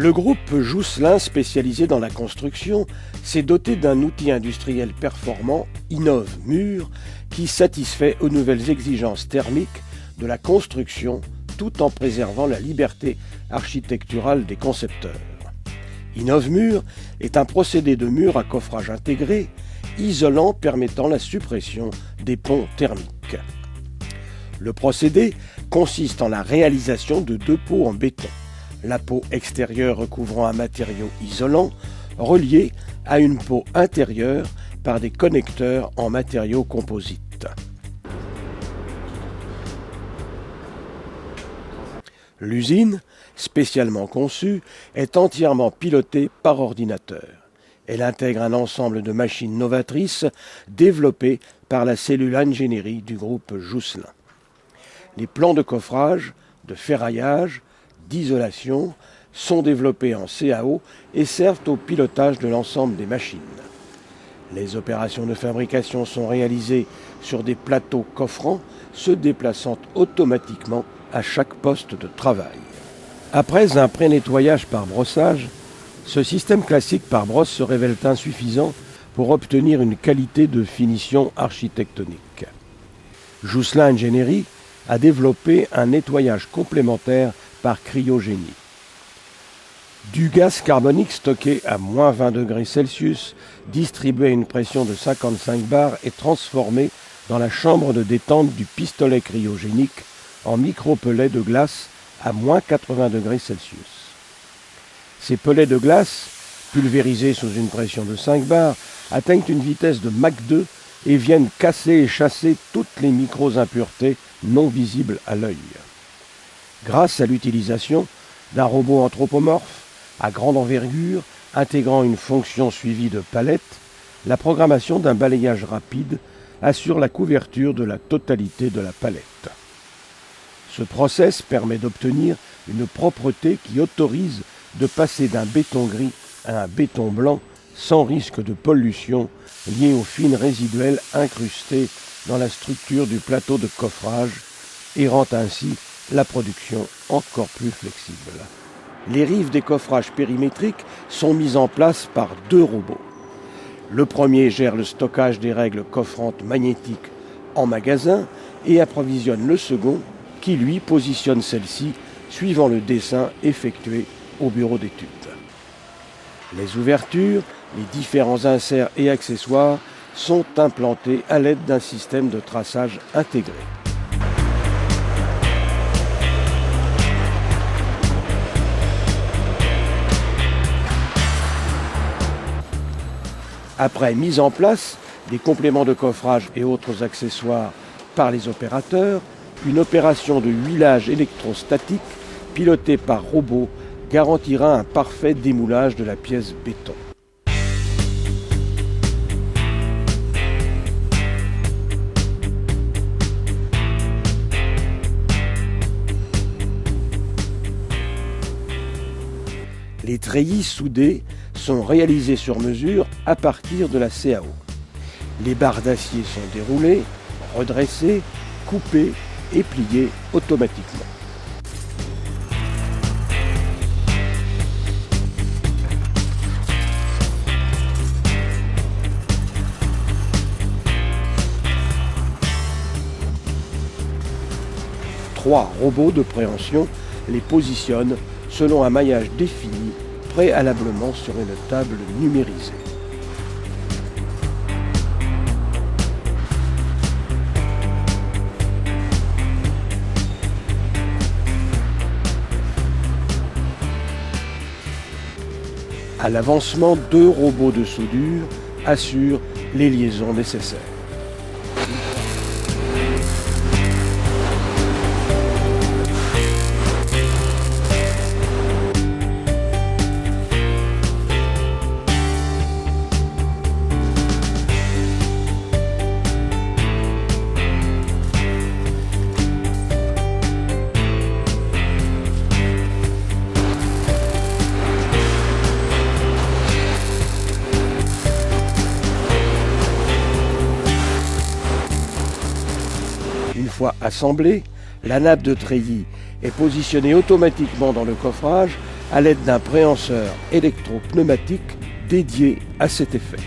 Le groupe Jousselin, spécialisé dans la construction, s'est doté d'un outil industriel performant, Inovmur, qui satisfait aux nouvelles exigences thermiques de la construction tout en préservant la liberté architecturale des concepteurs. Inovmur est un procédé de mur à coffrage intégré, isolant permettant la suppression des ponts thermiques. Le procédé consiste en la réalisation de deux pots en béton. La peau extérieure recouvrant un matériau isolant, relié à une peau intérieure par des connecteurs en matériaux composites. L'usine, spécialement conçue, est entièrement pilotée par ordinateur. Elle intègre un ensemble de machines novatrices développées par la cellule ingénierie du groupe Jousselin. Les plans de coffrage, de ferraillage, d'isolation sont développés en CAO et servent au pilotage de l'ensemble des machines. Les opérations de fabrication sont réalisées sur des plateaux coffrants se déplaçant automatiquement à chaque poste de travail. Après un pré-nettoyage par brossage, ce système classique par brosse se révèle insuffisant pour obtenir une qualité de finition architectonique. Jousselin Ingénierie a développé un nettoyage complémentaire par cryogénie. Du gaz carbonique stocké à moins 20 degrés Celsius, distribué à une pression de 55 bars, est transformé dans la chambre de détente du pistolet cryogénique en micro-pellets de glace à moins 80 degrés Celsius. Ces pellets de glace, pulvérisés sous une pression de 5 bars, atteignent une vitesse de Mach 2 et viennent casser et chasser toutes les micro-impuretés non visibles à l'œil. Grâce à l'utilisation d'un robot anthropomorphe à grande envergure, intégrant une fonction suivie de palettes, la programmation d'un balayage rapide assure la couverture de la totalité de la palette. Ce process permet d'obtenir une propreté qui autorise de passer d'un béton gris à un béton blanc sans risque de pollution liée aux fines résiduelles incrustées dans la structure du plateau de coffrage et rend ainsi la production encore plus flexible. Les rives des coffrages périmétriques sont mises en place par deux robots. Le premier gère le stockage des règles coffrantes magnétiques en magasin et approvisionne le second qui, lui, positionne celle-ci suivant le dessin effectué au bureau d'études. Les ouvertures, les différents inserts et accessoires sont implantés à l'aide d'un système de traçage intégré. Après mise en place des compléments de coffrage et autres accessoires par les opérateurs, une opération de huilage électrostatique pilotée par robot garantira un parfait démoulage de la pièce béton. Les treillis soudés sont réalisés sur mesure à partir de la CAO. Les barres d'acier sont déroulées, redressées, coupées et pliées automatiquement. Trois robots de préhension les positionnent selon un maillage défini, préalablement sur une table numérisée. À l'avancement, deux robots de soudure assurent les liaisons nécessaires. Une fois assemblée, la nappe de treillis est positionnée automatiquement dans le coffrage à l'aide d'un préhenseur électro-pneumatique dédié à cet effet.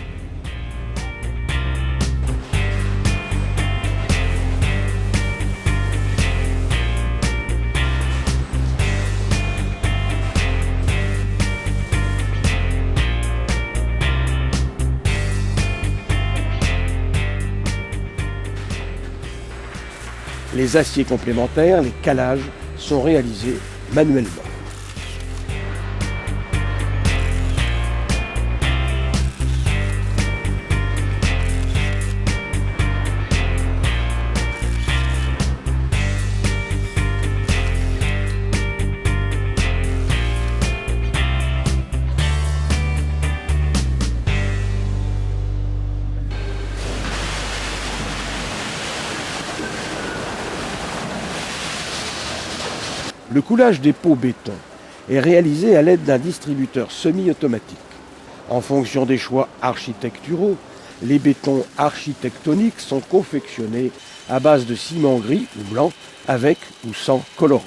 Les aciers complémentaires, les calages, sont réalisés manuellement. Le coulage des pots béton est réalisé à l'aide d'un distributeur semi-automatique. En fonction des choix architecturaux, les bétons architectoniques sont confectionnés à base de ciment gris ou blanc avec ou sans colorant.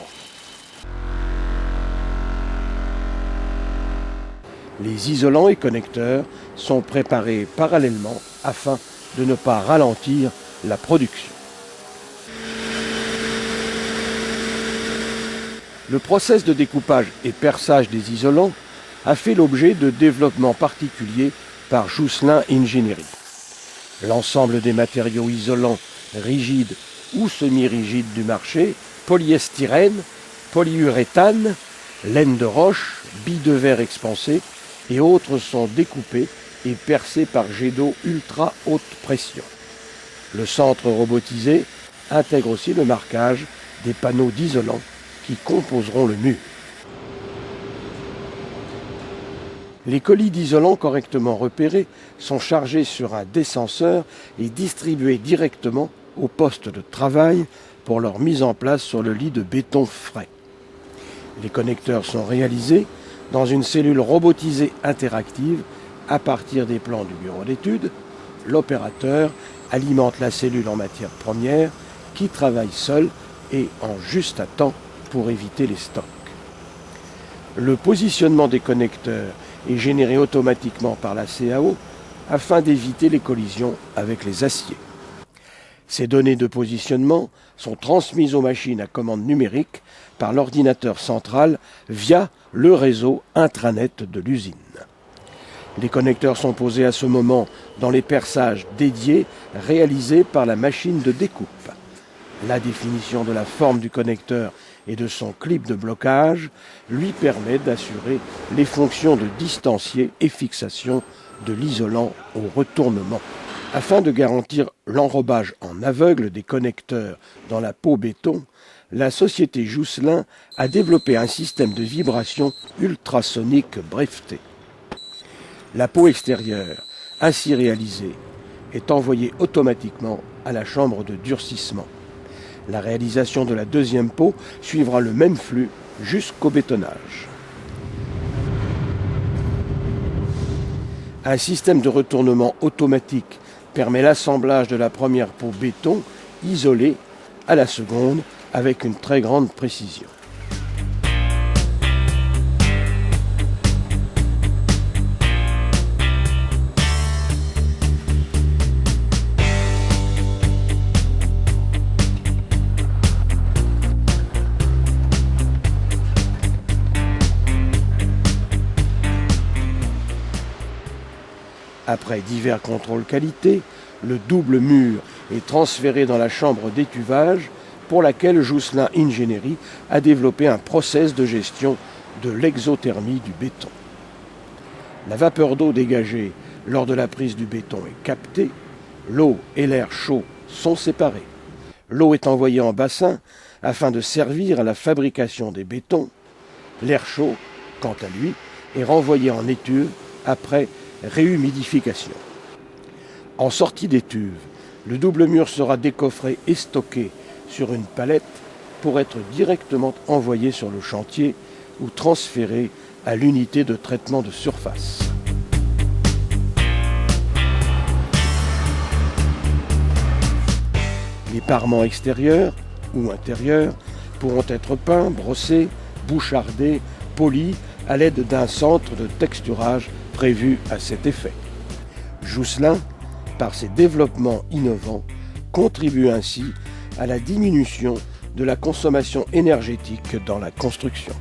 Les isolants et connecteurs sont préparés parallèlement afin de ne pas ralentir la production. Le process de découpage et perçage des isolants a fait l'objet de développements particuliers par Jousselin Ingénierie. L'ensemble des matériaux isolants rigides ou semi-rigides du marché, polyestyrène, polyuréthane, laine de roche, billes de verre expansées et autres sont découpés et percés par jet d'eau ultra haute pression. Le centre robotisé intègre aussi le marquage des panneaux d'isolant qui composeront le mur. Les colis d'isolant correctement repérés sont chargés sur un descenseur et distribués directement au poste de travail pour leur mise en place sur le lit de béton frais. Les connecteurs sont réalisés dans une cellule robotisée interactive à partir des plans du bureau d'études. L'opérateur alimente la cellule en matière première qui travaille seul et en juste à temps pour éviter les stocks. Le positionnement des connecteurs est généré automatiquement par la CAO afin d'éviter les collisions avec les aciers. Ces données de positionnement sont transmises aux machines à commande numérique par l'ordinateur central via le réseau intranet de l'usine. Les connecteurs sont posés à ce moment dans les perçages dédiés réalisés par la machine de découpe. La définition de la forme du connecteur et de son clip de blocage lui permet d'assurer les fonctions de distancier et fixation de l'isolant au retournement. Afin de garantir l'enrobage en aveugle des connecteurs dans la peau béton, la société Jousselin a développé un système de vibration ultrasonique breveté. La peau extérieure, ainsi réalisée, est envoyée automatiquement à la chambre de durcissement. La réalisation de la deuxième peau suivra le même flux jusqu'au bétonnage. Un système de retournement automatique permet l'assemblage de la première peau béton isolée à la seconde avec une très grande précision. Après divers contrôles qualité, le double mur est transféré dans la chambre d'étuvage pour laquelle Jousselin Ingénierie a développé un process de gestion de l'exothermie du béton. La vapeur d'eau dégagée lors de la prise du béton est captée, l'eau et l'air chaud sont séparés. L'eau est envoyée en bassin afin de servir à la fabrication des bétons. L'air chaud, quant à lui, est renvoyé en étuve après réhumidification. En sortie d'étuve, le double mur sera décoffré et stocké sur une palette pour être directement envoyé sur le chantier ou transféré à l'unité de traitement de surface. Les parements extérieurs ou intérieurs pourront être peints, brossés, bouchardés, polis à l'aide d'un centre de texturage prévu à cet effet. Jousselin, par ses développements innovants, contribue ainsi à la diminution de la consommation énergétique dans la construction.